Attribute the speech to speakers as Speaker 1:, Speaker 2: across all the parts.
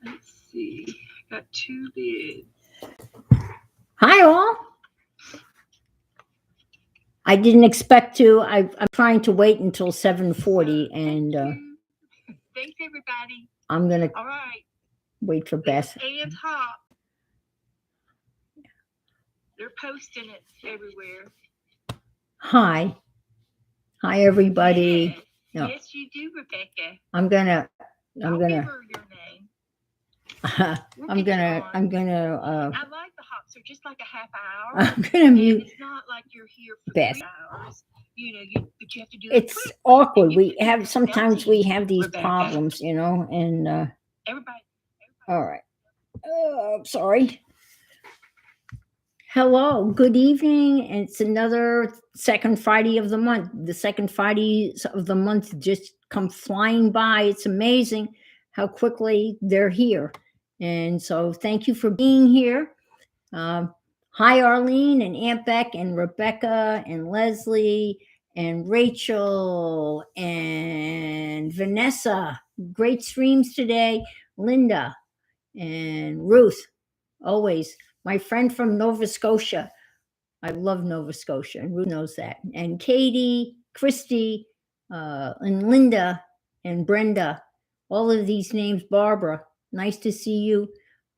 Speaker 1: Let's see. Got 2 bids.
Speaker 2: Hi, all. I didn't expect to. I'm trying to wait until 7:40, and
Speaker 1: Thanks, everybody.
Speaker 2: I'm going to
Speaker 1: All right.
Speaker 2: wait for Beth.
Speaker 1: And Hop. They're posting it everywhere.
Speaker 2: Hi. Hi, everybody.
Speaker 1: Yes,
Speaker 2: No,
Speaker 1: yes you do, Rebecca.
Speaker 2: I'm going to
Speaker 1: I'll give her your name. We'll
Speaker 2: I'm
Speaker 1: get you
Speaker 2: gonna.
Speaker 1: on.
Speaker 2: I'm gonna.
Speaker 1: I like the hops. They're just like a half hour.
Speaker 2: I'm gonna
Speaker 1: And
Speaker 2: mute
Speaker 1: it's not like you're here for
Speaker 2: Beth.
Speaker 1: 3 hours. You know, but you have to do it
Speaker 2: It's
Speaker 1: quickly.
Speaker 2: awkward.
Speaker 1: And
Speaker 2: We have sometimes we have these
Speaker 1: Rebecca.
Speaker 2: problems, you know. And
Speaker 1: Everybody.
Speaker 2: all right. Sorry. Hello. Good evening. It's another second Friday of the month. The second Fridays of the month just come flying by. It's amazing how quickly they're here. And so, thank you for being here. Hi, Arlene and Aunt Beck and Rebecca and Leslie and Rachel and Vanessa. Great streams today. Linda and Ruth, always. My friend from Nova Scotia. I love Nova Scotia, and Ruth knows that. And KaTHie, Christy, and Linda and Brenda. All of these names. Barbara, nice to see you.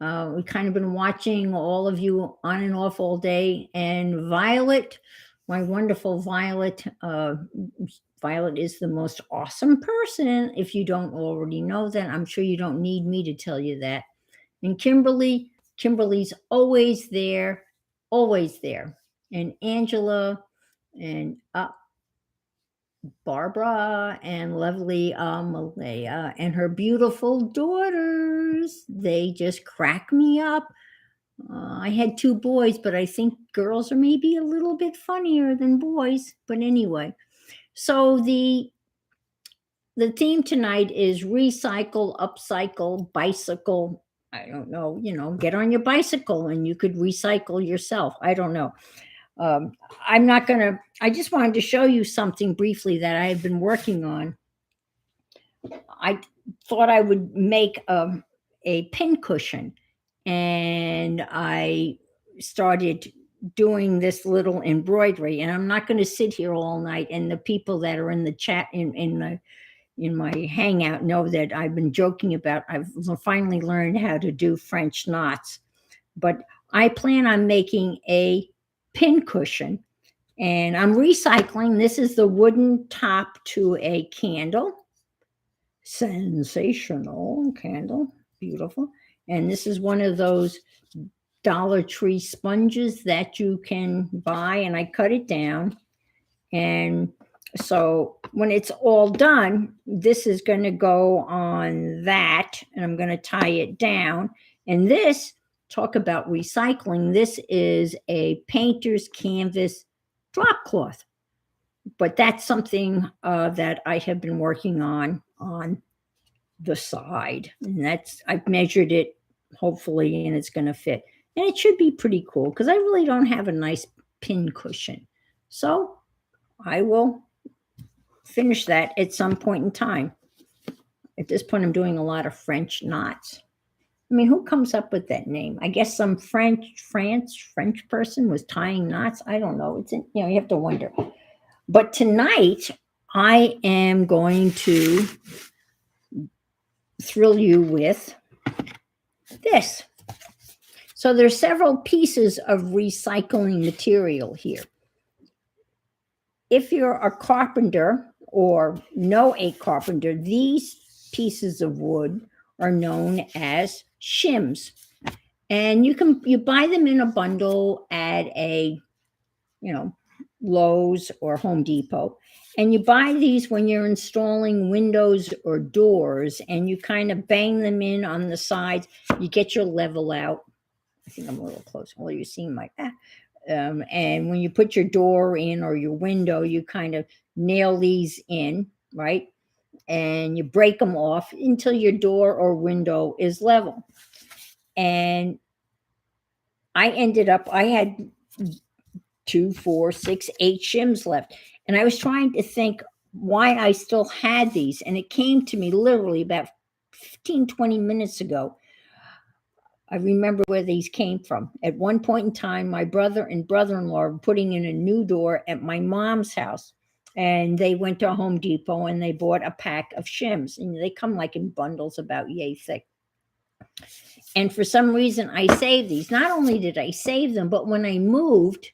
Speaker 2: We kind of been watching all of you on and off all day. And Violet, my wonderful Violet. Violet is the most awesome person. If you don't already know that, I'm sure you don't need me to tell you that. And Kimberly's always there, always there. And Angela and Barbara and lovely Malaya and her beautiful daughters. They just crack me up. I had 2 boys, but I think girls are maybe a little bit funnier than boys. But anyway, so the theme tonight is recycle, upcycle, bicycle. I don't know, get on your bicycle and you could recycle yourself. I don't know. I'm not going to, I just wanted to show you something briefly that I have been working on. I thought I would make a pin cushion, and I started doing this little embroidery, and I'm not going to sit here all night. And the people that are in the chat in my hangout know that I've been joking about I've finally learned how to do French knots. But I plan on making a pin cushion, and I'm recycling. This is the wooden top to a candle. Sensational candle, beautiful. And this is one of those Dollar Tree sponges that you can buy, and I cut it down. And so when it's all done, this is going to go on that, and I'm going to tie it down. And this, talk about recycling, this is a painter's canvas drop cloth. But that's something that I have been working on the side. And I've measured it, hopefully, and it's going to fit. And it should be pretty cool because I really don't have a nice pin cushion. So I will finish that at some point in time. At this point, I'm doing a lot of French knots. I mean, who comes up with that name? I guess some French person was tying knots. I don't know. You have to wonder. But tonight, I am going to thrill you with this. So there's several pieces of recycling material here. If you're a carpenter or know a carpenter, these pieces of wood are known as shims. And you buy them in a bundle at a, Lowe's or Home Depot. And you buy these when you're installing windows or doors, and you kind of bang them in on the sides. You get your level out. I think I'm a little close. Well, you seem like that. And when you put your door in or your window, you kind of nail these in, right? And you break them off until your door or window is level. And I had 2, 4, 6, 8 shims left. And I was trying to think why I still had these. And it came to me literally about 15, 20 minutes ago I remember where these came from. At one point in time, my brother and brother-in-law were putting in a new door at my mom's house. And they went to Home Depot and they bought a pack of shims. And they come like in bundles about yay thick. And for some reason, I saved these. Not only did I save them, but when I moved,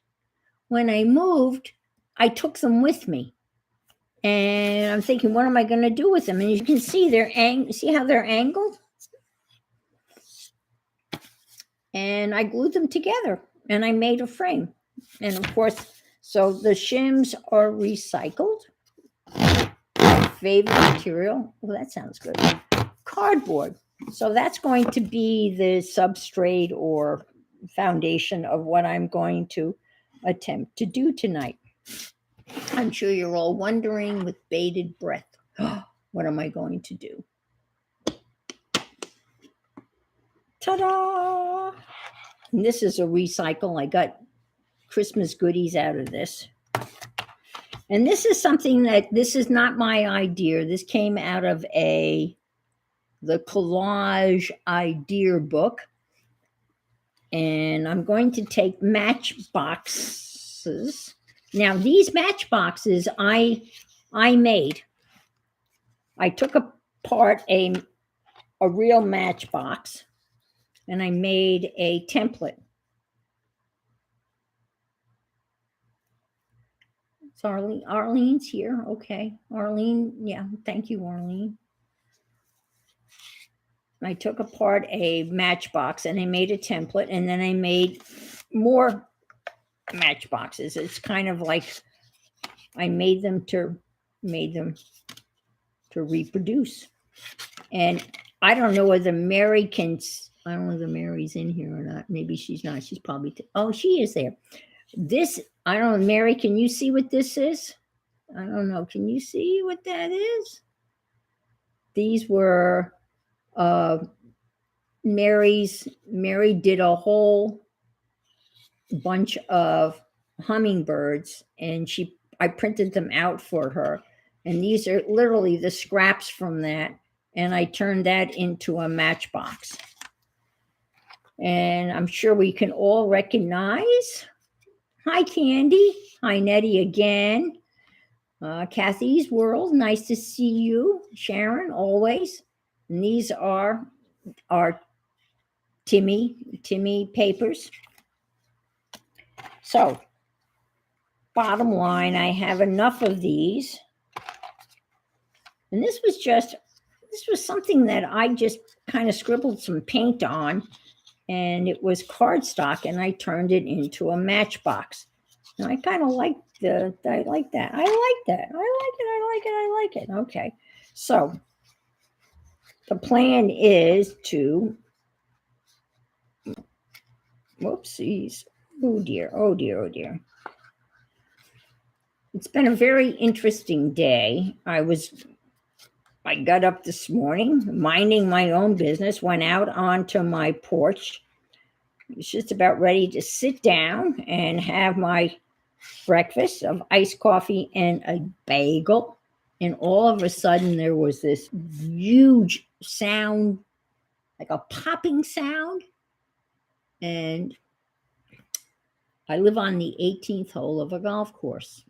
Speaker 2: I took them with me. And I'm thinking, what am I going to do with them? And you can see see how they're angled? And I glued them together and I made a frame. And of course, so the shims are recycled. Favorite material. Well, that sounds good. Cardboard. So that's going to be the substrate or foundation of what I'm going to attempt to do tonight. I'm sure you're all wondering with bated breath, what am I going to do? Ta-da! And this is a recycle. I got Christmas goodies out of this. And this is something this is not my idea. This came out of the collage idea book. And I'm going to take matchboxes. Now, these matchboxes I made. I took apart a real matchbox and I made a template. So Arlene's here. Okay. Arlene, yeah, thank you, Arlene. I took apart a matchbox and I made a template, and then I made more matchboxes. It's kind of like I made them to reproduce. And I don't know whether Meri I don't know whether Mary's in here or not. Maybe she's not. She's probably, oh, she is there. I don't know, Meri, can you see what this is? I don't know. Can you see what that is? These were, Meri did a whole bunch of hummingbirds and I printed them out for her. And these are literally the scraps from that. And I turned that into a matchbox. And I'm sure we can all recognize. Hi, Candy. Hi, Nettie again. KaTHie's World. Nice to see you. Sharon, always. And these are our Timmy papers. So, bottom line, I have enough of these. And this was something that I just kind of scribbled some paint on. And it was cardstock, and I turned it into a matchbox. And I kind of like that. I like that. I like it. Okay. So the plan is to, whoopsies. Oh dear. It's been a very interesting day. I got up this morning, minding my own business, went out onto my porch. I was just about ready to sit down and have my breakfast of iced coffee and a bagel. And all of a sudden, there was this huge sound, like a popping sound. And I live on the 18th hole of a golf course.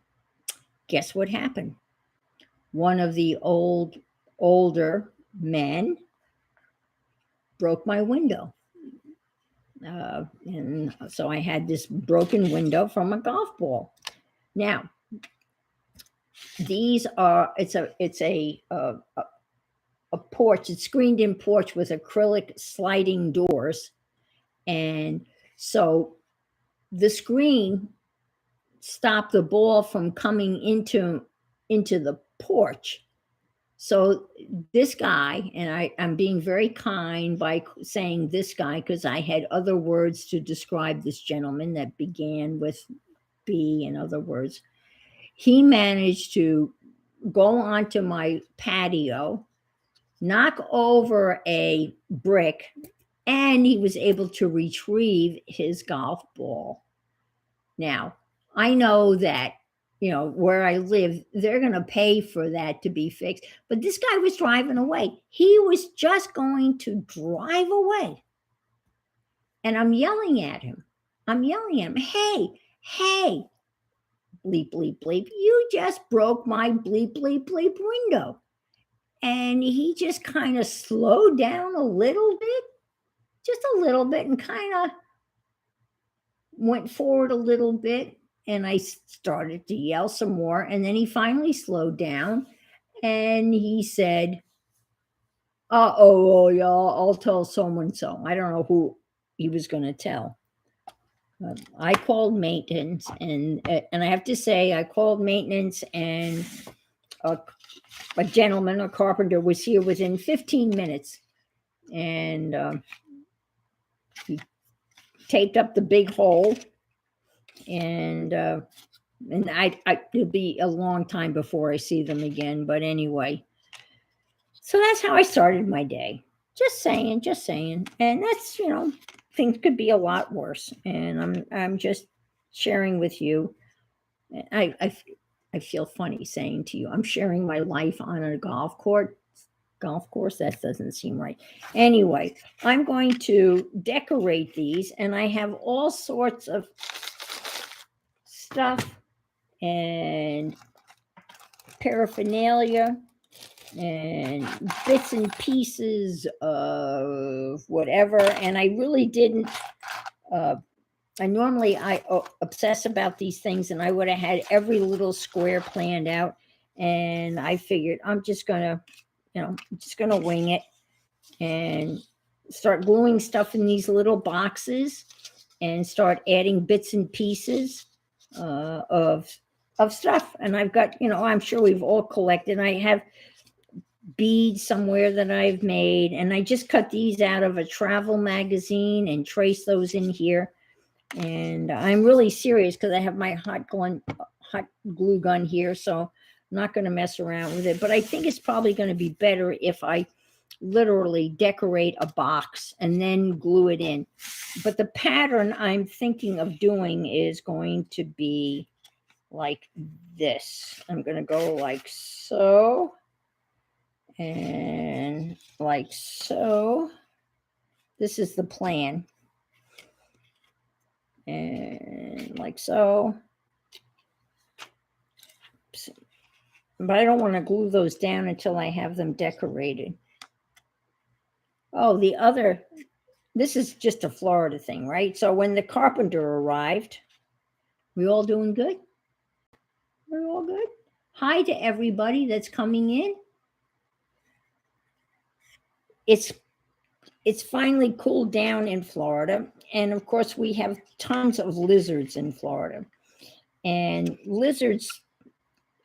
Speaker 2: Guess what happened? One of the older men broke my window. And so I had this broken window from a golf ball. Now, these are, it's a porch, it's screened in porch with acrylic sliding doors. And so the screen stopped the ball from coming into the porch. So this guy, and I'm being very kind by saying this guy, because I had other words to describe this gentleman that began with B and other words. He managed to go onto my patio, knock over a brick, and he was able to retrieve his golf ball. Now, I know that, where I live, they're going to pay for that to be fixed. But this guy was driving away. He was just going to drive away. And I'm yelling at him. Hey, bleep, bleep, bleep. You just broke my bleep, bleep, bleep window. And he just kind of slowed down a little bit, just a little bit, and kind of went forward a little bit. And I started to yell some more. And then he finally slowed down and he said, oh, yeah, I'll tell someone so. I don't know who he was going to tell. I called maintenance, and I have to say, I called maintenance, and a gentleman, a carpenter, was here within 15 minutes, and he taped up the big hole, and it'll be a long time before I see them again. But anyway, so that's how I started my day. Just saying, and that's things could be a lot worse, and I'm just sharing with you. I feel funny saying to you, I'm sharing my life on a golf course. That doesn't seem right. Anyway, I'm going to decorate these, and I have all sorts of stuff and paraphernalia and bits and pieces of whatever. And I really didn't. I obsess about these things, and I would have had every little square planned out. And I figured I'm just gonna wing it and start gluing stuff in these little boxes and start adding bits and pieces of stuff. And I've got, I'm sure we've all collected. I have beads somewhere that I've made, and I just cut these out of a travel magazine and trace those in here. And I'm really serious because I have my hot glue gun here, so I'm not going to mess around with it. But I think it's probably going to be better if I literally decorate a box and then glue it in. But the pattern I'm thinking of doing is going to be like this. I'm going to go like so and like so. This is the plan. And like so. But I don't want to glue those down until I have them decorated. Oh, this is just a Florida thing, right? So when the carpenter arrived, we all doing good? We're all good? Hi to everybody that's coming in. It's finally cooled down in Florida. And of course, we have tons of lizards in Florida. And lizards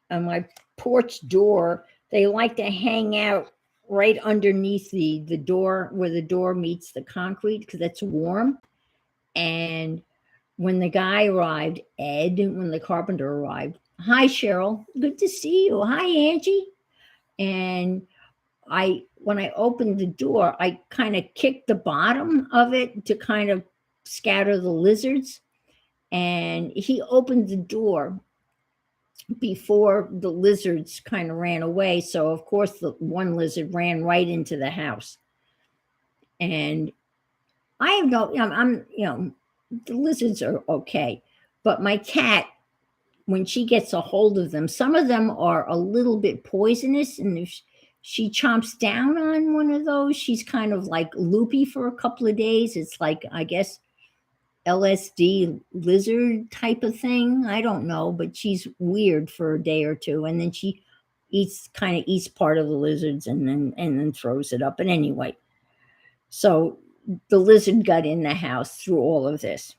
Speaker 2: on my porch door, they like to hang out right underneath the door, where the door meets the concrete, because it's warm. And when the guy arrived, Ed, when the carpenter arrived, hi, Cheryl, good to see you. Hi, Angie. And when I opened the door, I kind of kicked the bottom of it to kind of scatter the lizards. And he opened the door before the lizards kind of ran away. So of course the one lizard ran right into the house. And I have the lizards are okay. But my cat, when she gets a hold of them, some of them are a little bit poisonous. And if she chomps down on one of those, she's kind of like loopy for a couple of days. It's like, I guess, LSD lizard type of thing. I don't know, but she's weird for a day or two. And then she eats part of the lizards and then throws it up. But anyway, so the lizard got in the house through all of this.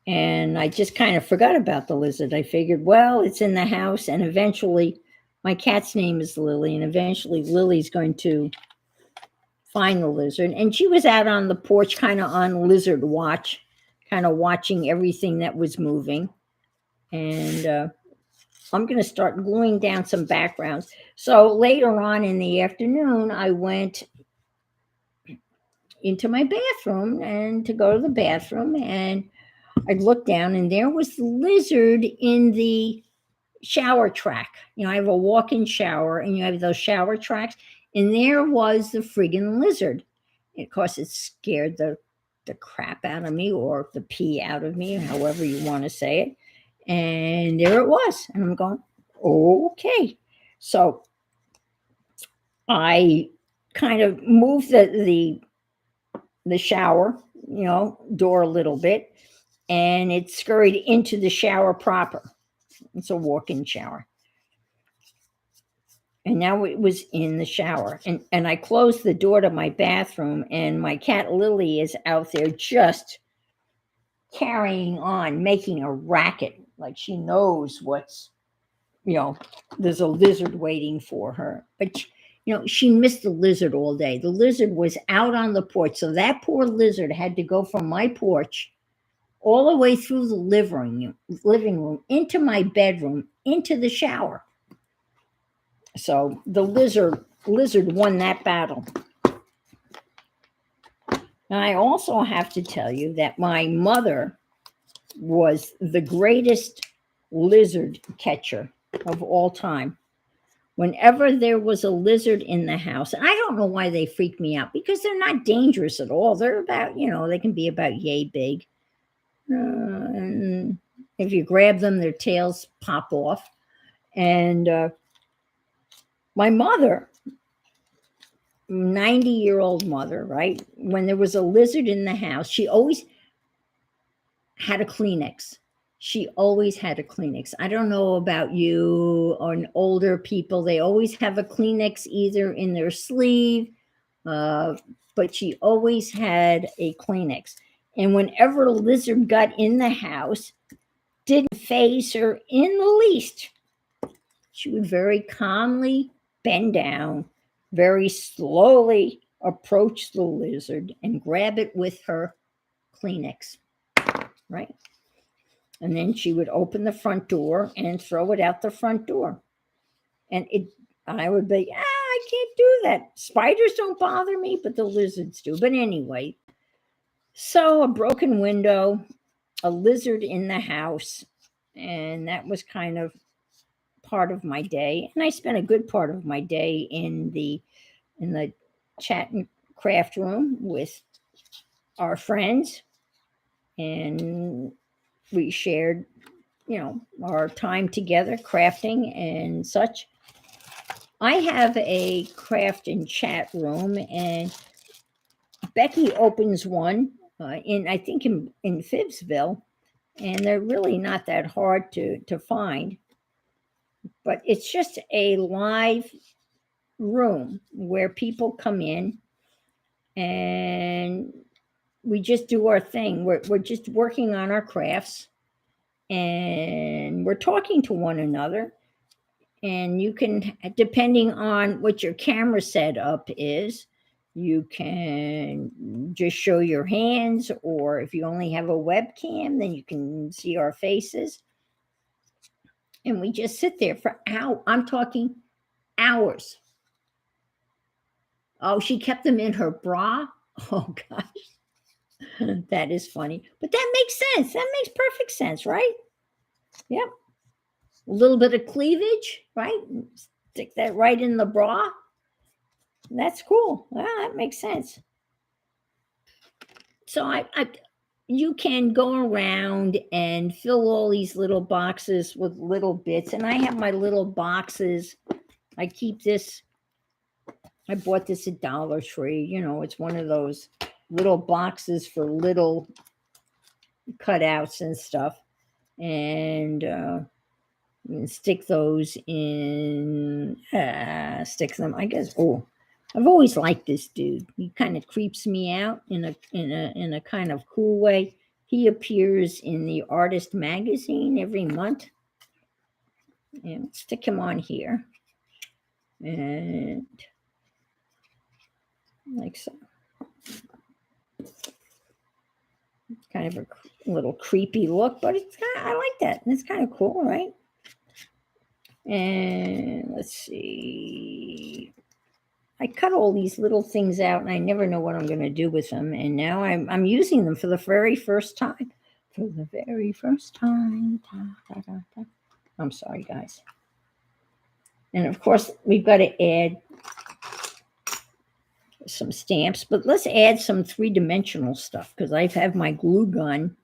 Speaker 2: And I just kind of forgot about the lizard. I figured, well, it's in the house, and eventually, my cat's name is Lily, and eventually Lily's going to find the lizard. And she was out on the porch, kind of on lizard watch, kind of watching everything that was moving. And I'm going to start gluing down some backgrounds. So later on in the afternoon, I went into my bathroom and to go to the bathroom, and I looked down, and there was the lizard in the shower track. I have a walk-in shower, and you have those shower tracks, and there was the friggin' lizard. of course, it scared the crap out of me, or the pee out of me, however you want to say it. And there it was. And I'm going, okay. So I kind of moved the shower, door a little bit, and it scurried into the shower proper. It's a walk-in shower. And now it was in the shower. And I closed the door to my bathroom, and my cat Lily is out there just carrying on, making a racket, like she knows what's, there's a lizard waiting for her. But, she missed the lizard all day. The lizard was out on the porch. So that poor lizard had to go from my porch all the way through the living room, into my bedroom, into the shower. So the lizard won that battle. And I also have to tell you that my mother was the greatest lizard catcher of all time. Whenever there was a lizard in the house, and I don't know why they freak me out, because they're not dangerous at all. They're about, they can be about yay big. And if you grab them, their tails pop off. And my mother, 90-year-old mother, right? When there was a lizard in the house, she always had a Kleenex. She always had a Kleenex. I don't know about you or older people. They always have a Kleenex either in their sleeve, but she always had a Kleenex. And whenever a lizard got in the house, didn't faze her in the least. She would very calmly bend down, very slowly approach the lizard and grab it with her Kleenex, right? And then she would open the front door and throw it out the front door. And I would be, I can't do that. Spiders don't bother me, but the lizards do. But anyway, so a broken window, a lizard in the house, and that was kind of part of my day. And I spent a good part of my day in the chat and craft room with our friends, and we shared, our time together crafting and such. I have a craft and chat room, and Becky opens one I think in Phibbsville, and they're really not that hard to find. But it's just a live room where people come in and we just do our thing. We're just working on our crafts, and we're talking to one another. And you can, depending on what your camera setup is, you can just show your hands, or if you only have a webcam, then you can see our faces. And we just sit there for hours. I'm talking hours. Oh, she kept them in her bra. Oh, gosh. That is funny. But that makes sense. That makes perfect sense, right? Yep. A little bit of cleavage, right? Stick that right in the bra. That's cool. Well, that makes sense. So you can go around and fill all these little boxes with little bits. And I have my little boxes. I keep this. I bought this at Dollar Tree. It's one of those little boxes for little cutouts and stuff. And stick those in, stick them, I guess. Oh, I've always liked this dude. He kind of creeps me out in a kind of cool way. He appears in the Artist magazine every month. And stick him on here. And like so. Kind of a little creepy look, but I like that. It's kind of cool, right? And let's see. I cut all these little things out, and I never know what I'm going to do with them. And now I'm using them for the very first time. For the very first time. I'm sorry, guys. And of course, we've got to add some stamps, but let's add some three-dimensional stuff because I have my glue gun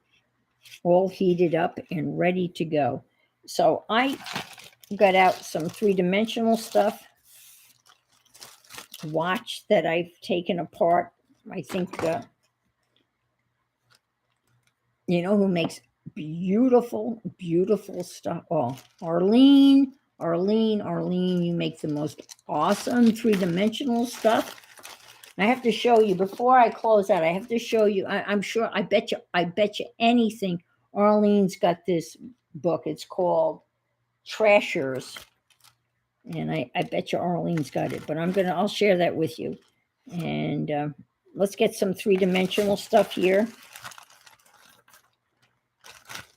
Speaker 2: all heated up and ready to go. So I got out some three-dimensional stuff. Watch that I've taken apart. I think, you know who makes beautiful, beautiful stuff? Oh, Arlene, you make the most awesome three-dimensional stuff. I have to show you before I close out. I have to show you. I'm sure. I bet you anything. Arlene's got this book. It's called Trashers, and I bet you Arlene's got it. But I'll share that with you. And let's get some three-dimensional stuff here,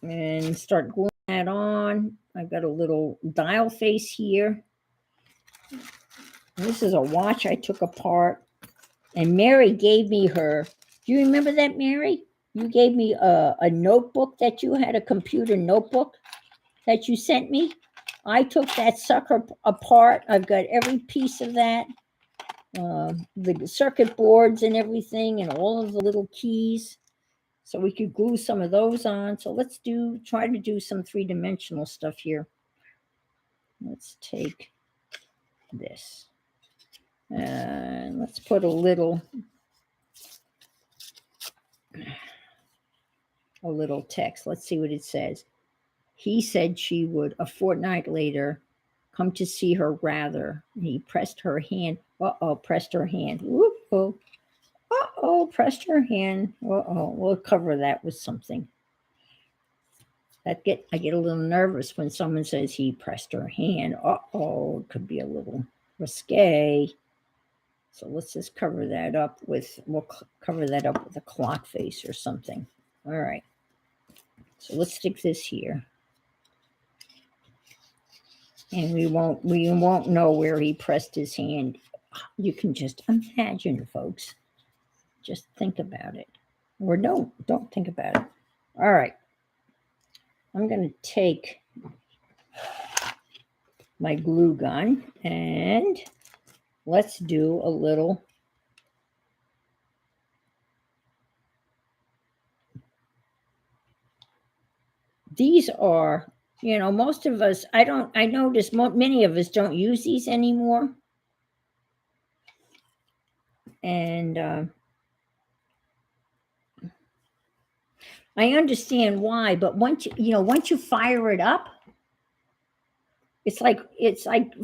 Speaker 2: and start gluing that on. I've got a little dial face here. This is a watch I took apart. And Meri gave me her. Do you remember that, Meri? You gave me a notebook that you had, a computer notebook that you sent me. I took that sucker apart. I've got every piece of that, the circuit boards and everything, and all of the little keys. So we could glue some of those on. So let's try to do some three-dimensional stuff here. Let's take this. And let's put a little text. Let's see what it says. He said she would, a fortnight later, come to see her rather. He pressed her hand. Pressed her hand. Pressed her hand. We'll cover that with something. I get a little nervous when someone says he pressed her hand. It could be a little risque. So let's just cover that up we'll cover that up with a clock face or something. All right. So let's stick this here. And we won't know where he pressed his hand. You can just imagine, folks. Just think about it. Or don't think about it. All right. I'm going to take my glue gun and let's do a little these are, most of us, I notice many of us don't use these anymore. And I understand why, but once you fire it up, it's like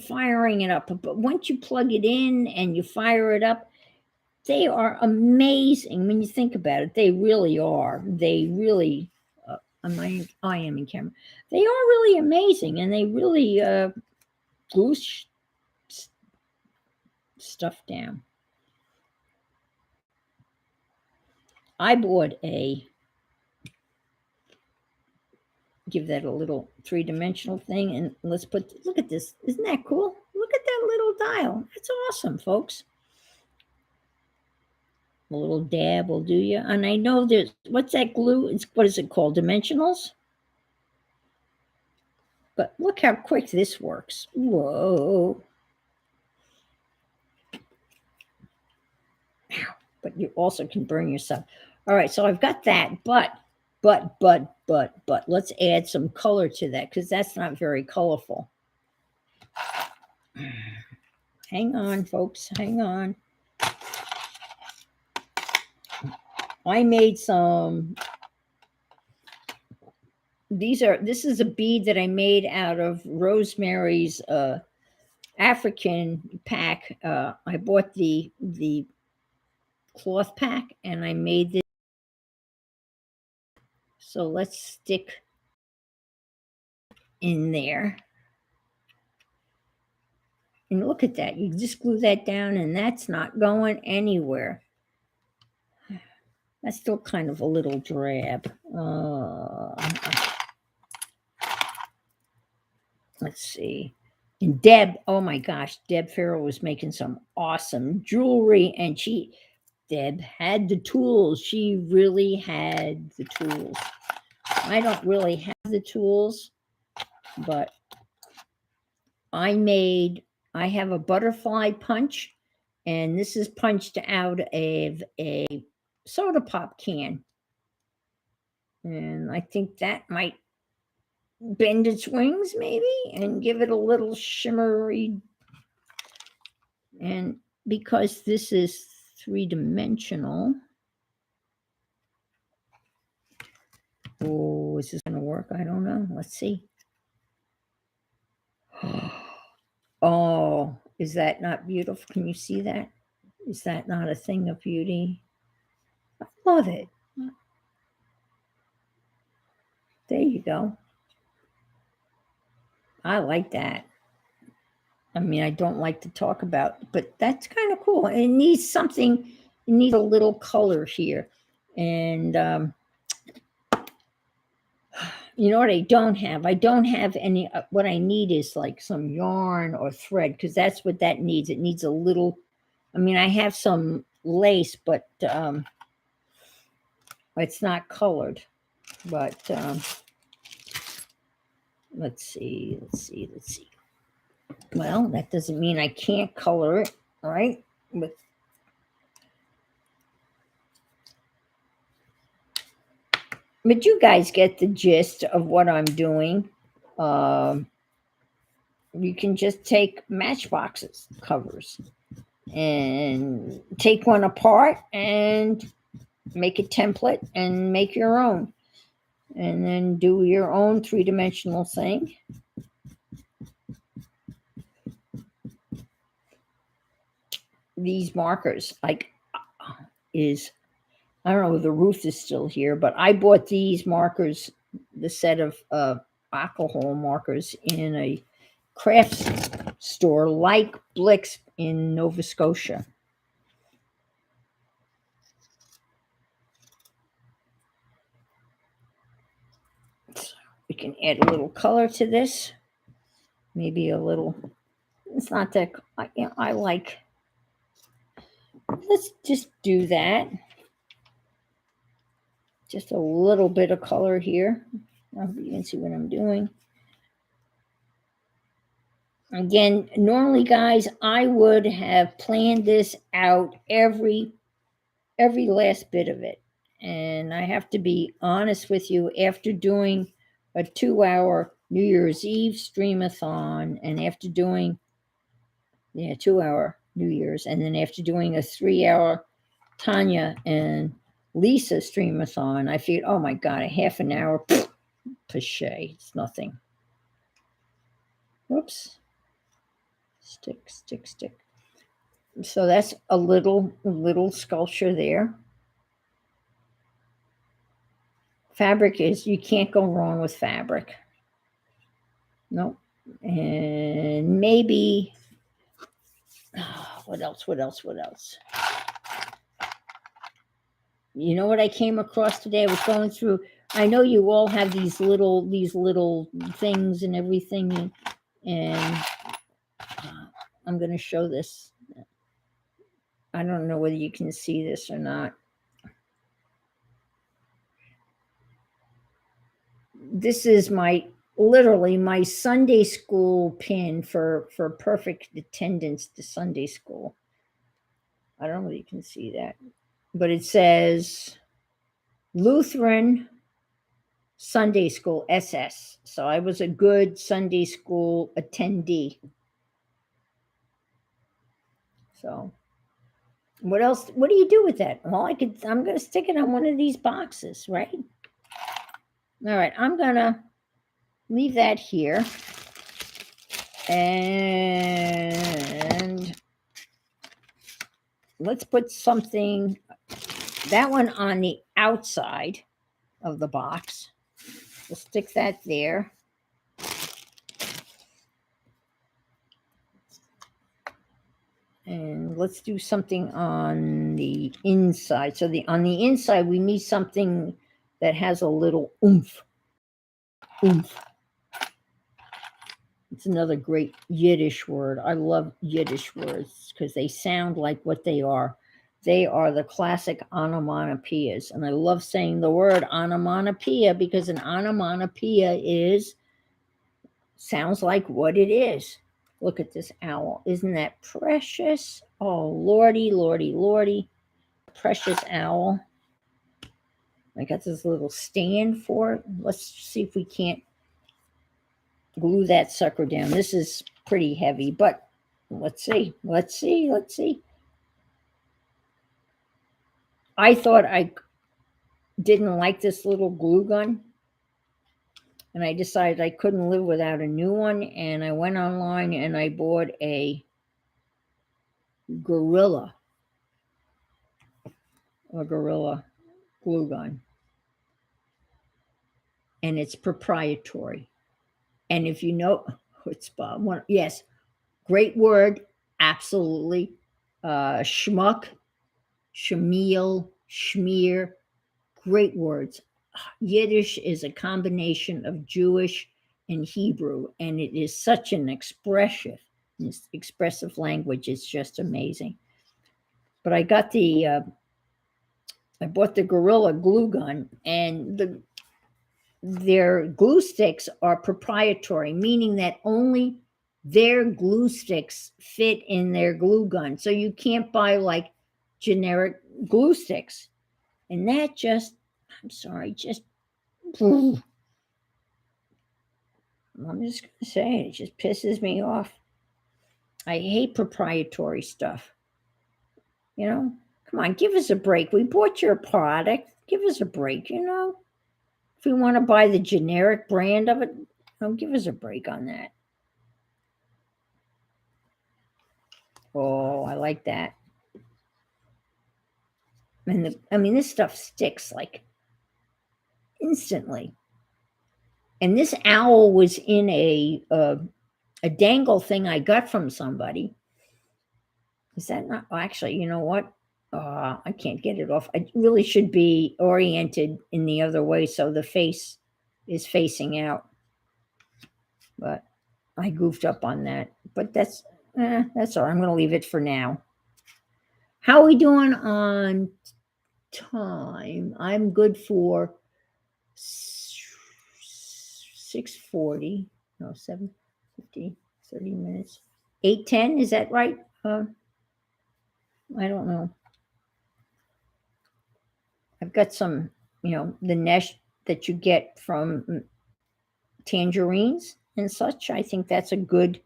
Speaker 2: firing it up. But once you plug it in and you fire it up, they are amazing when you think about it. They really are. They really, I am in camera. They are really amazing, and they really glue stuff down. I bought give that a little three-dimensional thing, and let's look at this. Isn't that cool? Look at that little dial. It's awesome, folks. A little dab will do you. And I know what's that glue? What is it called? Dimensionals? But look how quick this works. Whoa. But you also can burn yourself. All right, so I've got that, but let's add some color to that because that's not very colorful. Hang on, folks, hang on. I made some, this is a bead that I made out of Rosemary's African pack. I bought the cloth pack and I made this. So let's stick in there. And look at that. You just glue that down and that's not going anywhere. That's still kind of a little drab. Let's see. And Deb, oh my gosh, Deb Farrell was making some awesome jewelry, and Deb had the tools. She really had the tools. I don't really have the tools, but I have a butterfly punch, And this is punched out of a soda pop can. And I think that might bend its wings maybe and give it a little shimmery. And because this is three-dimensional, oh, is this going to work? I don't know. Let's see. Oh, is that not beautiful? Can you see that? Is that not a thing of beauty? I love it. There you go. I like that. I mean, I don't like to talk about, but that's kind of cool. It needs something, it needs a little color here. And you know what I don't have? I don't have any, what I need is like some yarn or thread, because that's what that needs. It needs a little, I mean, I have some lace, but it's not colored. But let's see. Well, that doesn't mean I can't color it, right? But you guys get the gist of what I'm doing. You can just take matchboxes covers and take one apart and make a template and make your own. And then do your own three-dimensional thing. These markers, like, I don't know if the roof is still here, but I bought these markers, the set of alcohol markers in a craft store like Blick's in Nova Scotia. So we can add a little color to this. Maybe a little, it's not that, I like, let's just do that. Just a little bit of color here. I hope you can see what I'm doing. Again, normally, guys, I would have planned this out every last bit of it. And I have to be honest with you, after doing a 2-hour New Year's Eve streamathon, and after doing 2-hour New Year's, and then after doing a 3-hour Tanya and Lisa streamathon, I figured, oh my God, a half an hour, pichet, it's nothing. Whoops. Stick. So that's a little sculpture there. Fabric is, you can't go wrong with fabric. Nope. And maybe, what else? You know what I came across today? I was going through, I know you all have these little things and everything, and I'm going to show this. I don't know whether you can see this or not. This is literally my Sunday school pin for perfect attendance to Sunday school. I don't know whether you can see that, but it says Lutheran Sunday School SS. So I was a good Sunday school attendee. So what else? What do you do with that? Well, I'm going to stick it on one of these boxes, right? All right, I'm going to leave that here. And let's put something, that one on the outside of the box. We'll stick that there. And let's do something on the inside. So on the inside, we need something that has a little oomph. It's another great Yiddish word. I love Yiddish words because they sound like what they are. They are the classic onomatopoeias. And I love saying the word onomatopoeia because an onomatopoeia sounds like what it is. Look at this owl. Isn't that precious? Oh, Lordy, Lordy, Lordy. Precious owl. I got this little stand for it. Let's see if we can't glue that sucker down. This is pretty heavy, but let's see. Let's see. Let's see. I thought I didn't like this little glue gun, and I decided I couldn't live without a new one, and I went online and I bought a Gorilla glue gun, and it's proprietary. And if you know, it's Bob. Yes, great word, absolutely. Schmuck, Shamil, Schmear, great words. Yiddish is a combination of Jewish and Hebrew, and it is such an expressive language. It's just amazing. But I got I bought the Gorilla glue gun, and their glue sticks are proprietary, meaning that only their glue sticks fit in their glue gun. So you can't buy like generic glue sticks. And that just, I'm sorry, I'm just going to say it just pisses me off. I hate proprietary stuff. You know, come on, give us a break. We bought your product. Give us a break, you know. If we want to buy the generic brand of it, give us a break on that. Oh, I like that. And this stuff sticks like instantly. And this owl was in a dangle thing I got from somebody. Is that not? Oh, actually, you know what? I can't get it off. I really should be oriented in the other way so the face is facing out. But I goofed up on that. But that's all right. I'm going to leave it for now. How are we doing on time? I'm good for 6:40. No, 7:50. 30 minutes. 8:10. Is that right? I don't know. I've got some, the nesh that you get from tangerines and such. I think that's a good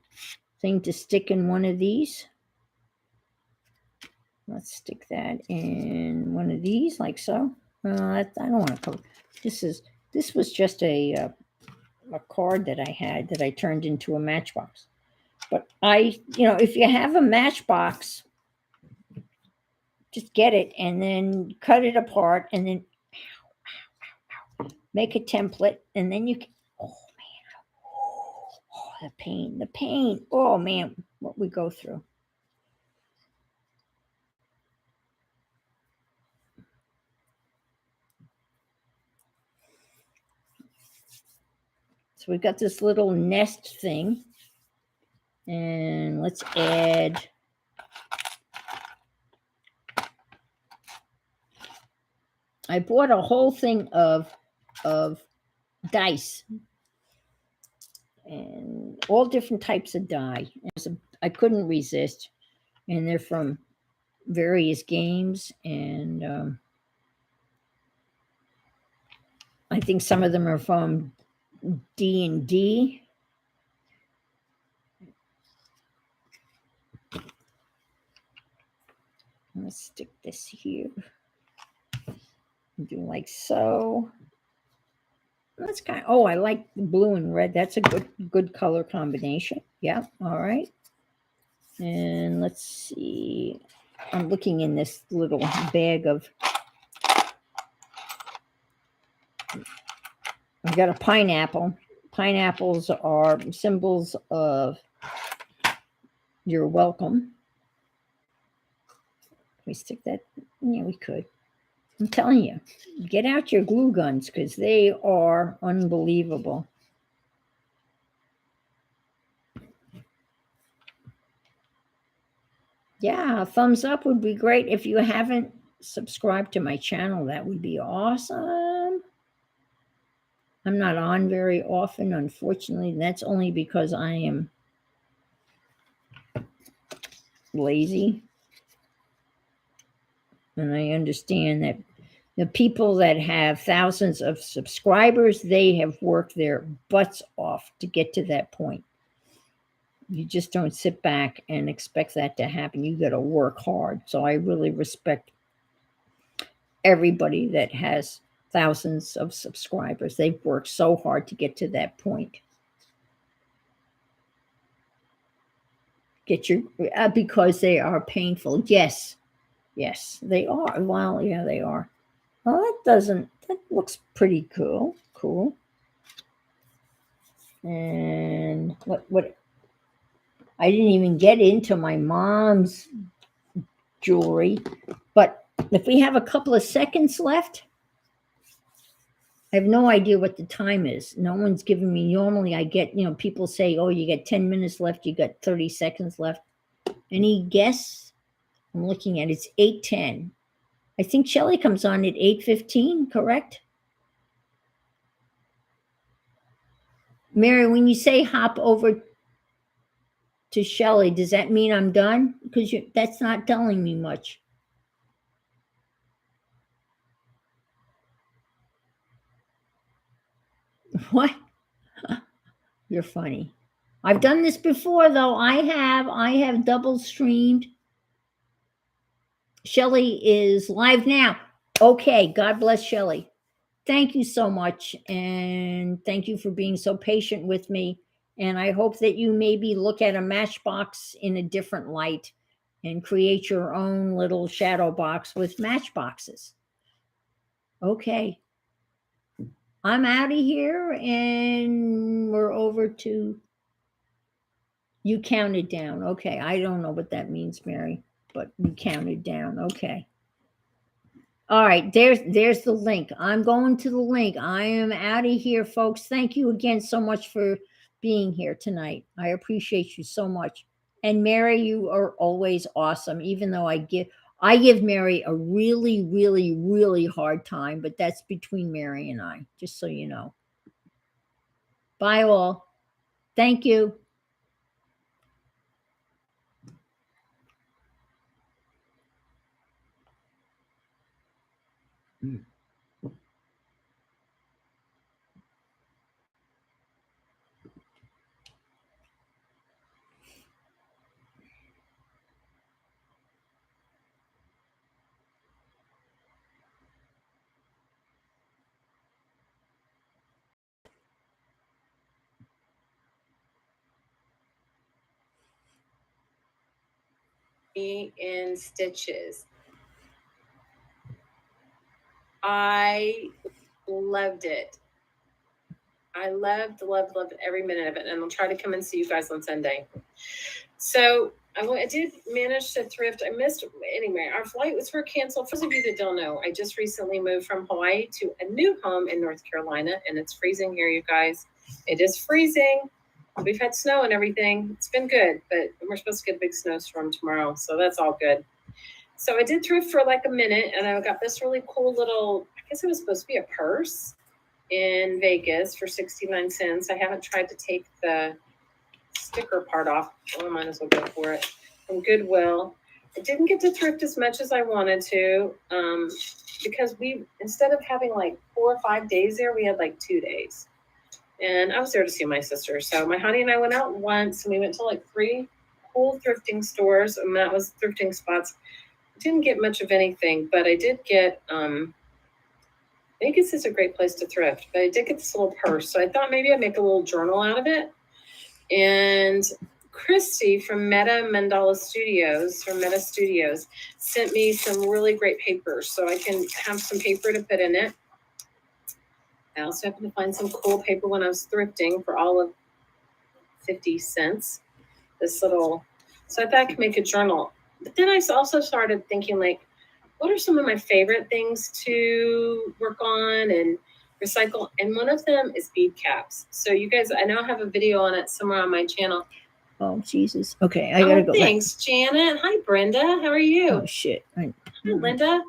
Speaker 2: thing to stick in one of these. Let's stick that in one of these like so. I don't want to cover. This was just a card that I had that I turned into a matchbox. But if you have a matchbox, just get it and then cut it apart and then make a template, and then you can, oh man, the pain, oh man, what we go through. So we've got this little nest thing, and let's add I bought a whole thing of dice and all different types of die. I couldn't resist, and they're from various games, and I think some of them are from D&D. Let's stick this here. Do like so. That's kind of, I like the blue and red. That's a good color combination. Yeah, all right. And let's see. I'm looking in this little bag of, I've got a pineapple. Pineapples are symbols of you're welcome. Can we stick that? Yeah, we could. I'm telling you, get out your glue guns because they are unbelievable. Yeah, a thumbs up would be great. If you haven't subscribed to my channel, that would be awesome. I'm not on very often, unfortunately. That's only because I am lazy. And I understand that the people that have thousands of subscribers, they have worked their butts off to get to that point. You just don't sit back and expect that to happen. You got to work hard. So I really respect everybody that has thousands of subscribers. They've worked so hard to get to that point. Because they are painful. Yes, they are. Well, yeah, they are. Well, that looks pretty cool. Cool. And what, I didn't even get into my mom's jewelry, but if we have a couple of seconds left, I have no idea what the time is. No one's giving me, normally I get, people say, oh, you got 10 minutes left, you got 30 seconds left. Any guess? I'm looking at it's 8:10. I think Shelley comes on at 8:15, correct? Mary, when you say hop over to Shelley, does that mean I'm done? Because that's not telling me much. What? You're funny. I've done this before, though. I have double streamed. Shelley is live now. Okay, God bless Shelley. Thank you so much, and thank you for being so patient with me. And I hope that you maybe look at a matchbox in a different light and create your own little shadow box with matchboxes. Okay. I'm out of here, and we're over to, you counted down. Okay. I don't know what that means, Mary, but you counted down. Okay. All right, there's the link. I'm going to the link. I am out of here, folks. Thank you again so much for being here tonight. I appreciate you so much. And Mary, you are always awesome, even though I give Mary a really, really, really hard time, but that's between Mary and I, just so you know. Bye all. Thank you.
Speaker 3: In stitches. I loved it. I loved every minute of it, and I'll try to come and see you guys on Sunday. So I did manage to thrift. I missed, anyway, our flight was canceled. For those of you that don't know, I just recently moved from Hawaii to a new home in North Carolina, and it's freezing here, you guys. It is freezing. We've had snow and everything. It's been good, but we're supposed to get a big snowstorm tomorrow, so that's all good. So I did thrift for like a minute, and I got this really cool little, I guess it was supposed to be a purse in Vegas for 69 cents. I haven't tried to take the sticker part off. Well, I might as well go for it. From Goodwill. I didn't get to thrift as much as I wanted to because instead of having like 4 or 5 days there, we had like 2 days. And I was there to see my sister. So my honey and I went out once, and we went to like 3 cool thrifting stores, and that was thrifting spots. I didn't get much of anything, but I did get, Vegas is a great place to thrift, but I did get this little purse. So I thought maybe I'd make a little journal out of it. And Christy from Meta Studios sent me some really great papers, so I can have some paper to put in it. I also happened to find some cool paper when I was thrifting for all of 50 cents. So I thought I could make a journal. But then I also started thinking, like, what are some of my favorite things to work on and recycle? And one of them is bead caps. So you guys, I now have a video on it somewhere on my channel.
Speaker 2: Oh, Jesus. Okay, I gotta go.
Speaker 3: Thanks, Janet. Hi, Brenda. How are you?
Speaker 2: Oh, shit.
Speaker 3: Hi, Linda.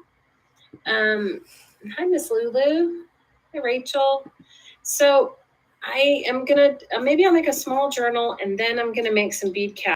Speaker 3: Hi, Miss Lulu. Hi, Rachel. So I am going to, maybe I'll make a small journal, and then I'm going to make some bead caps.